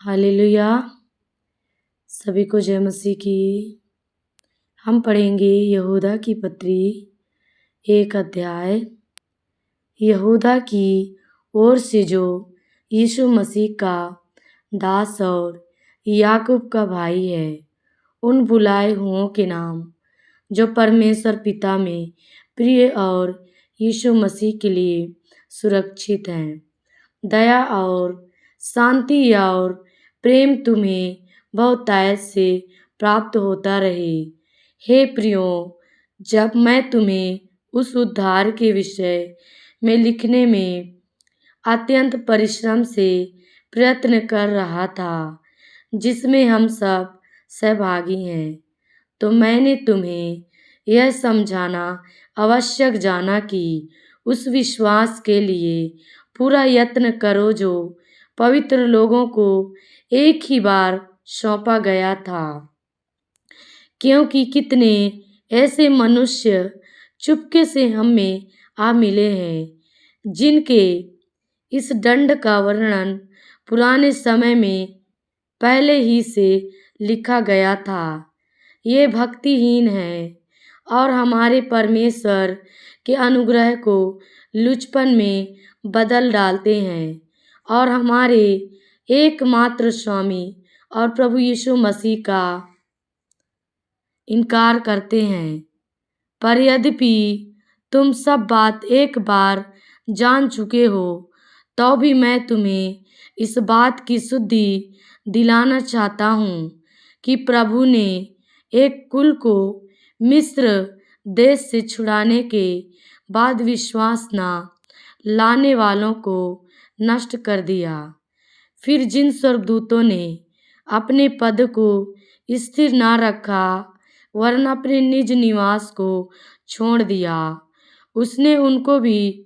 Hallelujah. सभी को जय मसीह की। हम पढ़ेंगे यहूदा की पत्री 1 अध्याय। यहूदा की ओर से जो यीशु मसीह का दास और याकूब का भाई है, उन बुलाए हुओं के नाम जो परमेश्वर पिता में प्रिय और यीशु मसीह के लिए सुरक्षित हैं। दया और शांति और प्रेम तुम्हें बहुतायत से प्राप्त होता रहे। हे प्रियो, जब मैं तुम्हें उस उद्धार के विषय में लिखने में अत्यंत परिश्रम से प्रयत्न कर रहा था, जिसमें हम सब सहभागी हैं, तो मैंने तुम्हें यह समझाना आवश्यक जाना कि उस विश्वास के लिए पूरा यत्न करो जो पवित्र लोगों को एक ही बार सौंपा गया था, क्योंकि कितने ऐसे मनुष्य चुपके से हमें आ मिले हैं, जिनके इस दंड का वर्णन पुराने समय में पहले ही से लिखा गया था। ये भक्तिहीन है और हमारे परमेश्वर के अनुग्रह को लुचपन में बदल डालते हैं और हमारे एकमात्र स्वामी और प्रभु यीशु मसीह का इनकार करते हैं। पर यद्यपि तुम सब बात एक बार जान चुके हो, तो भी मैं तुम्हें इस बात की शुद्धि दिलाना चाहता हूँ कि प्रभु ने एक कुल को मिस्र देश से छुड़ाने के बाद विश्वास न लाने वालों को नष्ट कर दिया। फिर जिन स्वर्गदूतों ने अपने पद को स्थिर न रखा वरन अपने निज निवास को छोड़ दिया, उसने उनको भी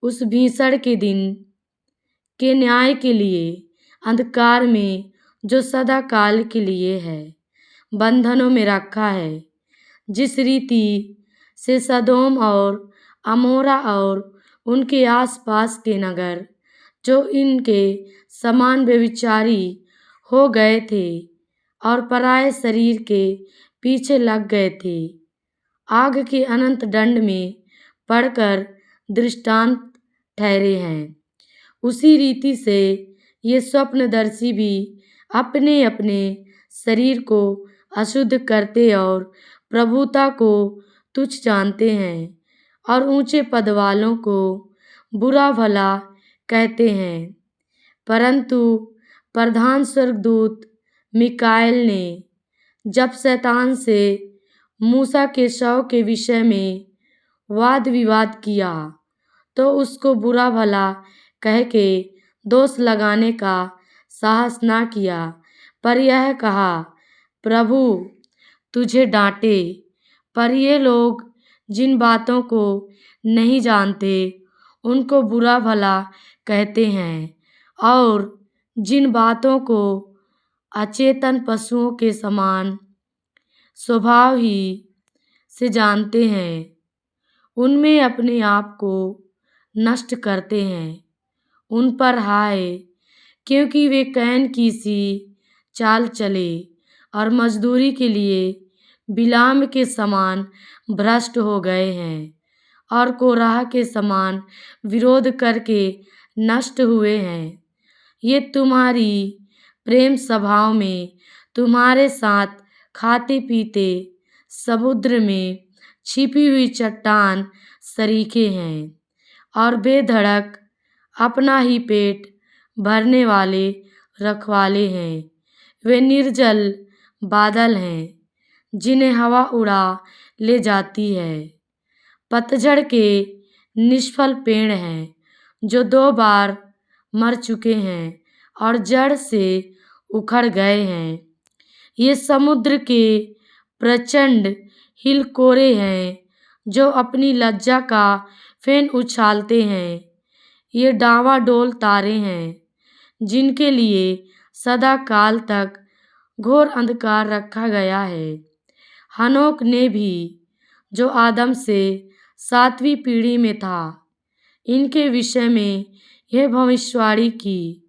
उस भीषण के दिन के न्याय के लिए अंधकार में, जो सदा काल के लिए है, बंधनों में रखा है। जिस रीति से सदोम और अमोरा और उनके आसपास के नगर, जो इनके समान व्यभिचारी हो गए थे और पराये शरीर के पीछे लग गए थे, आग के अनंत दंड में पड़कर दृष्टांत ठहरे हैं, उसी रीति से ये स्वप्नदर्शी भी अपने अपने शरीर को अशुद्ध करते और प्रभुता को तुच्छ जानते हैं और ऊंचे पद वालों को बुरा भला कहते हैं। परंतु प्रधान स्वर्गदूत मिकाएल ने जब शैतान से मूसा के शव के विषय में वाद विवाद किया, तो उसको बुरा भला कह के दोष लगाने का साहस ना किया, पर यह कहा, प्रभु तुझे डांटे। पर ये लोग जिन बातों को नहीं जानते उनको बुरा भला कहते हैं, और जिन बातों को अचेतन पशुओं के समान स्वभाव ही से जानते हैं, उनमें अपने आप को नष्ट करते हैं। उन पर हाय, क्योंकि वे कैन की सी चाल चले और मजदूरी के लिए बिलाम के समान भ्रष्ट हो गए हैं और कोराह के समान विरोध करके नष्ट हुए हैं। ये तुम्हारी प्रेम सभाओं में तुम्हारे साथ खाते पीते समुद्र में छिपी हुई चट्टान सरीखे हैं और बेधड़क अपना ही पेट भरने वाले रखवाले हैं। वे निर्जल बादल हैं जिन्हें हवा उड़ा ले जाती है, पतझड़ के निष्फल पेड़ हैं जो 2 बार मर चुके हैं और जड़ से उखड़ गए हैं। ये समुद्र के प्रचंड हिलकोरे हैं जो अपनी लज्जा का फेन उछालते हैं। ये डांवाडोल तारे हैं जिनके लिए सदा काल तक घोर अंधकार रखा गया है। हनोक ने भी, जो आदम से 7वीं पीढ़ी में था, इनके विषय में यह भविष्यवाणी की,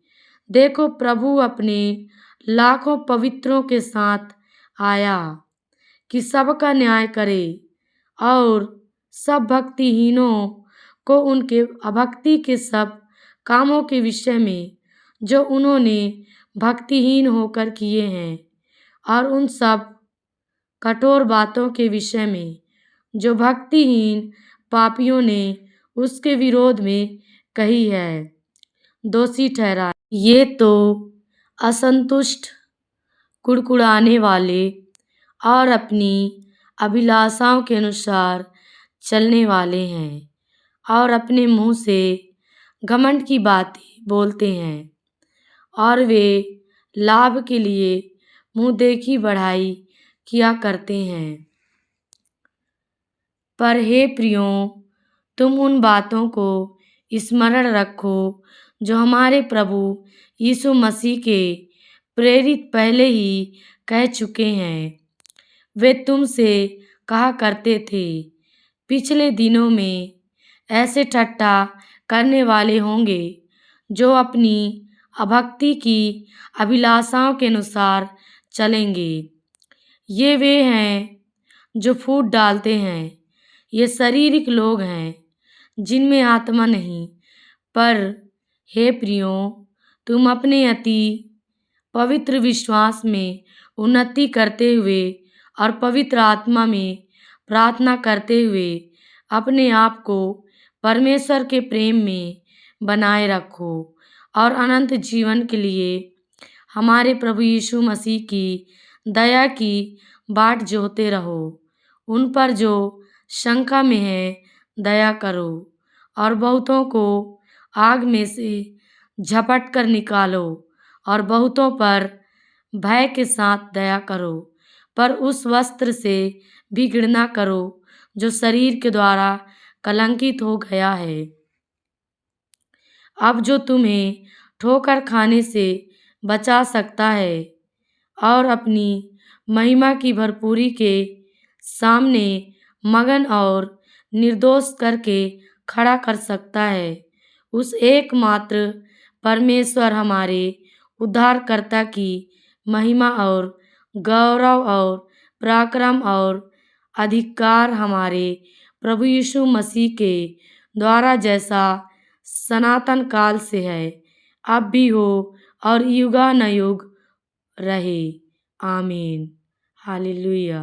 देखो, प्रभु अपने लाखों पवित्रों के साथ आया कि सबका न्याय करे और सब भक्तिहीनों को उनके अभक्ति के सब कामों के विषय में जो उन्होंने भक्तिहीन होकर किए हैं, और उन सब कठोर बातों के विषय में जो भक्तिहीन पापियों ने उसके विरोध में कही है, दोषी ठहराए। ये तो असंतुष्ट, कुड़कुड़ाने वाले और अपनी अभिलाषाओं के अनुसार चलने वाले हैं और अपने मुंह से घमंड की बातें बोलते हैं, और वे लाभ के लिए मुंह देखी बढ़ाई किया करते हैं। पर हे प्रियों, तुम उन बातों को स्मरण रखो जो हमारे प्रभु यीशु मसीह के प्रेरित पहले ही कह चुके हैं। वे तुमसे कहा करते थे, पिछले दिनों में ऐसे ठट्ठा करने वाले होंगे जो अपनी अभक्ति की अभिलाषाओं के अनुसार चलेंगे। ये वे हैं जो फूट डालते हैं। ये शारीरिक लोग हैं जिनमें आत्मा नहीं। पर हे प्रियों, तुम अपने अति पवित्र विश्वास में उन्नति करते हुए और पवित्र आत्मा में प्रार्थना करते हुए अपने आप को परमेश्वर के प्रेम में बनाए रखो और अनंत जीवन के लिए हमारे प्रभु यीशु मसीह की दया की बाट जोहते रहो। उन पर जो शंका में है दया करो और बहुतों को आग में से झपट कर निकालो, और बहुतों पर भय के साथ दया करो, पर उस वस्त्र से भी घृणा करो जो शरीर के द्वारा कलंकित हो गया है। अब जो तुम्हें ठोकर खाने से बचा सकता है और अपनी महिमा की भरपूरी के सामने मगन और निर्दोष करके खड़ा कर सकता है, उस एकमात्र परमेश्वर हमारे उद्धारकर्ता की महिमा और गौरव और पराक्रम और अधिकार हमारे प्रभु यीशु मसीह के द्वारा जैसा सनातन काल से है, अब भी हो और युगानुयुग रहे। आमीन। हालेलुया।